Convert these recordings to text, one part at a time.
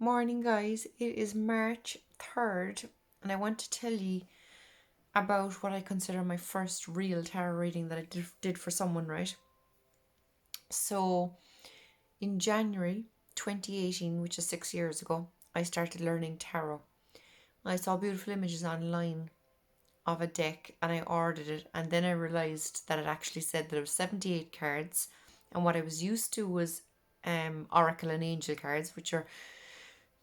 Morning, guys. It is March 3rd, and I want to tell you about what I consider my first real tarot reading that I did for someone, right? So, in January 2018, which is 6 years ago, I started learning tarot. I saw beautiful images online of a deck and I ordered it, and then I realized that it actually said that it was 78 cards, and what I was used to was Oracle and Angel cards, which are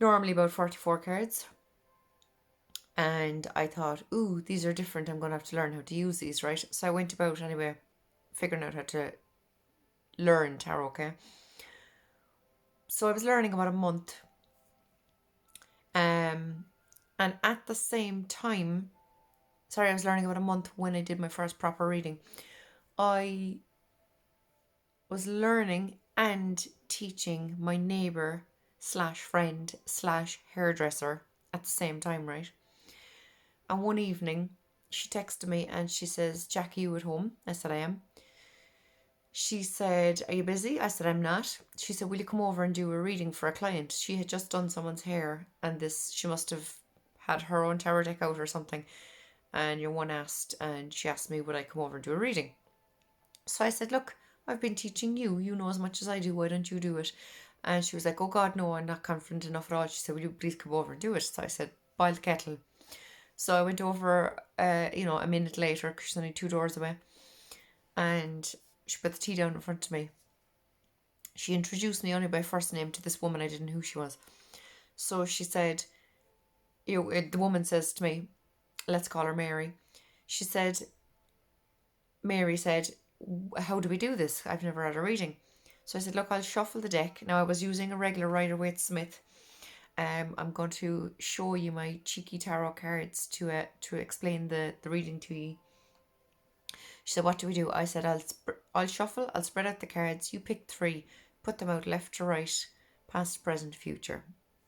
normally about 44 cards. And I thought, ooh, these are different. I'm going to have to learn how to use these, right? So I went about anyway, figuring out how to learn tarot, okay? So I was learning about a month. And at the same time, I was learning about a month when I did my first proper reading. I was learning and teaching my neighbour slash friend slash hairdresser at the same time, right? And one evening, she texted me and she says, Jackie, you at home? I said, I am. She said, are you busy? I said, I'm not. She said, will you come over and do a reading for a client? She had just done someone's hair, and she must have had her own tarot deck out or something. And your one asked, and she asked me, would I come over and do a reading? So I said, look, I've been teaching you. You know as much as I do. Why don't you do it? And she was like, oh God, no, I'm not confident enough at all. She said, will you please come over and do it? So I said, boil the kettle. So I went over, a minute later, because she's only 2 doors away. And she put the tea down in front of me. She introduced me only by first name to this woman. I didn't know who she was. So she said, the woman says to me, let's call her Mary. Mary said, how do we do this? I've never had a reading. So I said, look, I'll shuffle the deck. Now I was using a regular Rider-Waite-Smith. I'm going to show you my cheeky tarot cards to explain the reading to you. She said, what do we do? I said, I'll shuffle, I'll spread out the cards. You pick 3, put them out left to right, past, present, future.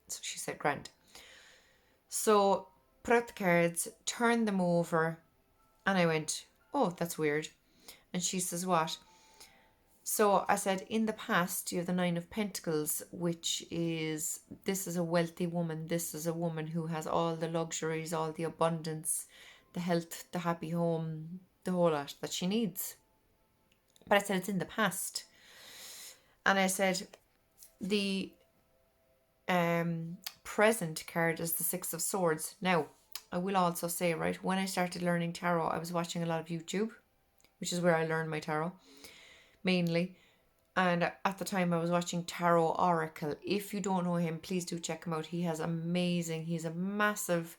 So she said, grand. So put out the cards, turn them over, and I went, oh, that's weird. And she says, what? So I said, in the past, you have the 9 of Pentacles, which is, this is a wealthy woman. This is a woman who has all the luxuries, all the abundance, the health, the happy home, the whole lot that she needs. But I said, it's in the past. And I said, the present card is the 6 of Swords. Now, I will also say, right, when I started learning tarot, I was watching a lot of YouTube, which is where I learned my tarot, mainly. And at the time I was watching Tarot Oracle. If you don't know him, please do check him out. He's a massive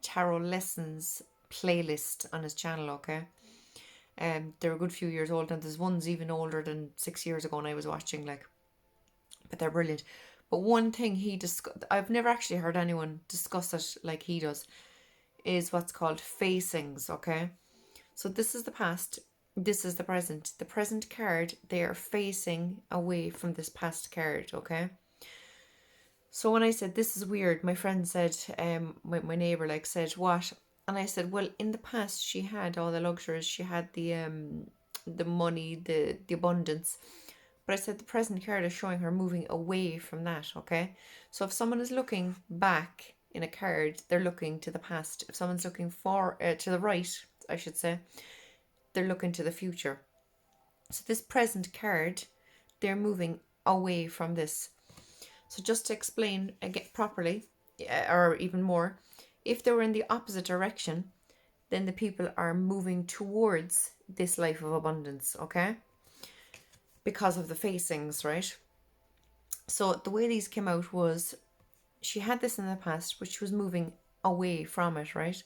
tarot lessons playlist on his channel, okay? They're a good few years old, and there's ones even older than 6 years ago and I was watching, but they're brilliant. But one thing I've never actually heard anyone discuss it like he does, is what's called facings, okay? So this is the past, this is the present. The present card, they are facing away from this past card, okay? So when I said, this is weird, my friend said, my neighbour said, what? And I said, well, in the past she had all the luxuries, she had the money, the abundance. But I said the present card is showing her moving away from that, okay? So if someone is looking back in a card, they're looking to the past. If someone's looking to the right, I should say, they're looking to the future. So this present card, they're moving away from this. So just to explain again properly, or even more, if they were in the opposite direction, then the people are moving towards this life of abundance, okay? Because of the facings, right? So the way these came out was, she had this in the past, but she was moving away from it, right?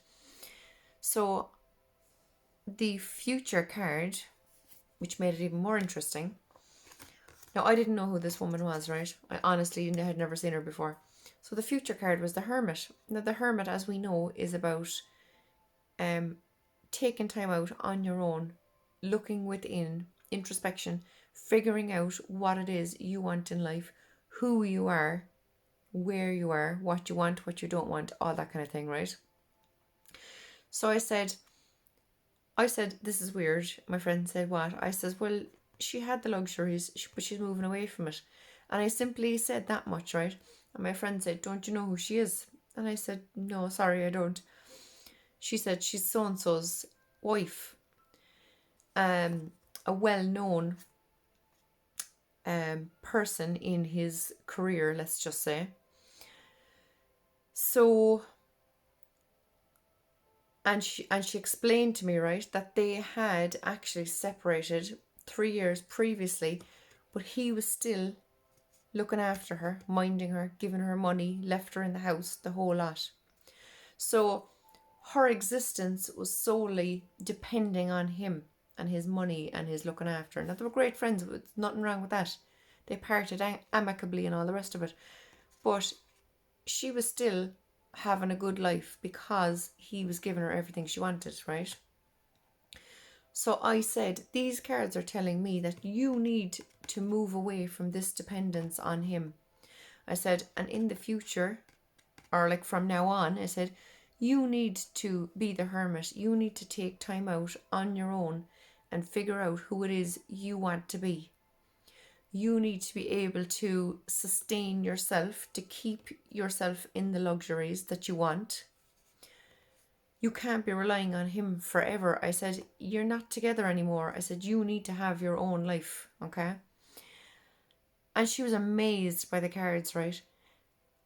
So the future card, which made it even more interesting. Now, I didn't know who this woman was, right? I honestly had never seen her before. So the future card was the Hermit. Now, the Hermit, as we know, is about taking time out on your own, looking within, introspection, figuring out what it is you want in life, who you are, where you are, what you want, what you don't want, all that kind of thing, right? So I said, this is weird. My friend said, what? I said, well, she had the luxuries, but she's moving away from it. And I simply said that much, right? And my friend said, don't you know who she is? And I said, no, sorry, I don't. She said, she's so-and-so's wife. A well-known person in his career, let's just say. So, and she explained to me, right, that they had actually separated 3 years previously, but he was still looking after her, minding her, giving her money, left her in the house, the whole lot. So her existence was solely depending on him and his money and his looking after her. Now, they were great friends, but nothing wrong with that. They parted amicably and all the rest of it. But she was still having a good life because he was giving her everything she wanted, right? So I said, these cards are telling me that you need to move away from this dependence on him. I said, and in the future, or like from now on, I said, you need to be the hermit. You need to take time out on your own and figure out who it is you want to be. You need to be able to sustain yourself, to keep yourself in the luxuries that you want. You can't be relying on him forever. I said, you're not together anymore. I said, you need to have your own life, okay? And she was amazed by the cards, right?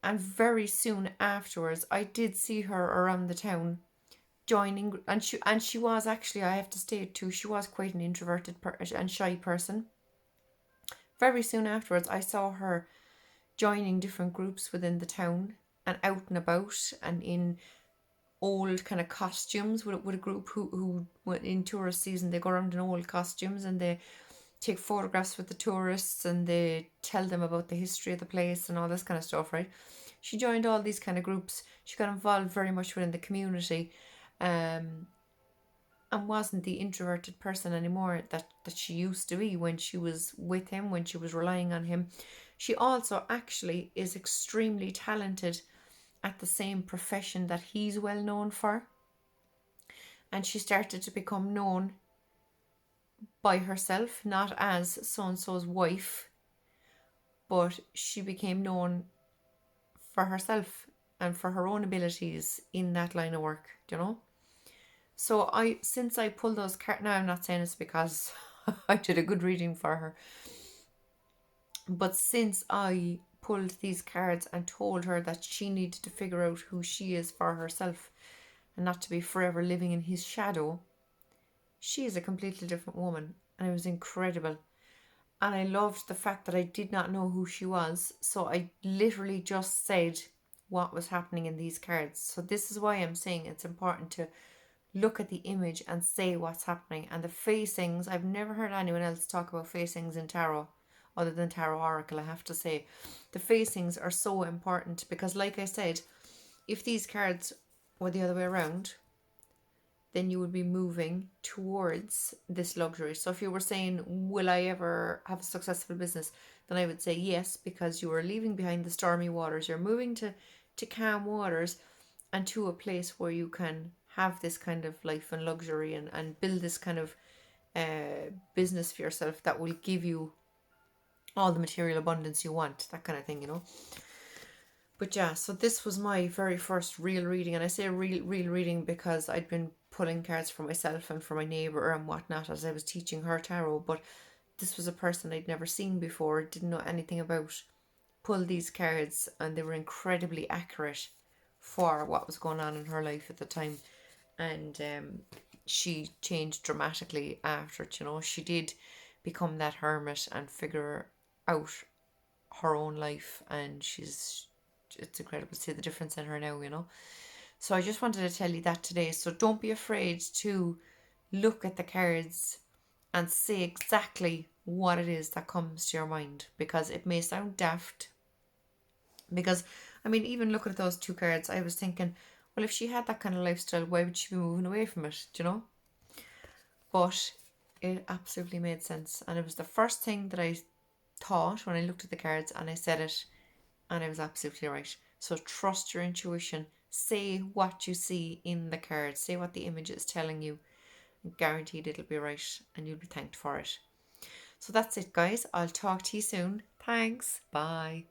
And very soon afterwards, I did see her around the town joining, and she was actually, I have to state too, she was quite an introverted and shy person. Very soon afterwards, I saw her joining different groups within the town and out and about and in old kind of costumes with a group who went in tourist season. They go around in old costumes and they take photographs with the tourists and they tell them about the history of the place and all this kind of stuff, right? She joined all these kind of groups. She got involved very much within the community, and wasn't the introverted person anymore that she used to be when she was with him, when she was relying on him. She also actually is extremely talented at the same profession that he's well known for. And she started to become known by herself, not as so-and-so's wife, but she became known for herself and for her own abilities in that line of work, you know? So since I pulled those cards, now I'm not saying it's because I did a good reading for her, but since I pulled these cards and told her that she needed to figure out who she is for herself and not to be forever living in his shadow, she is a completely different woman, and it was incredible. And I loved the fact that I did not know who she was, so I literally just said what was happening in these cards. So this is why I'm saying it's important to look at the image and say what's happening. And the facings, I've never heard anyone else talk about facings in tarot other than Tarot Oracle, I have to say. The facings are so important because, like I said, if these cards were the other way around, then you would be moving towards this luxury. So if you were saying, will I ever have a successful business? Then I would say yes, because you are leaving behind the stormy waters. You're moving to calm waters and to a place where you can have this kind of life and luxury and build this kind of business for yourself that will give you all the material abundance you want, that kind of thing, you know. But yeah, so this was my very first real reading, and I say real reading because I'd been pulling cards for myself and for my neighbour and whatnot as I was teaching her tarot, but this was a person I'd never seen before, didn't know anything about. Pulled these cards and they were incredibly accurate for what was going on in her life at the time, and she changed dramatically after it, you know. She did become that hermit and figure out her own life, and it's incredible to see the difference in her now, you know. So I just wanted to tell you that today. So don't be afraid to look at the cards and say exactly what it is that comes to your mind, because it may sound daft. Because, I mean, even looking at those two cards, I was thinking, well, if she had that kind of lifestyle, why would she be moving away from it, do you know? But it absolutely made sense. And it was the first thing that I thought when I looked at the cards, and I said it, and I was absolutely right. So trust your intuition. Say what you see in the cards. Say what the image is telling you. Guaranteed it'll be right and you'll be thanked for it. So that's it, guys. I'll talk to you soon. Thanks. Bye.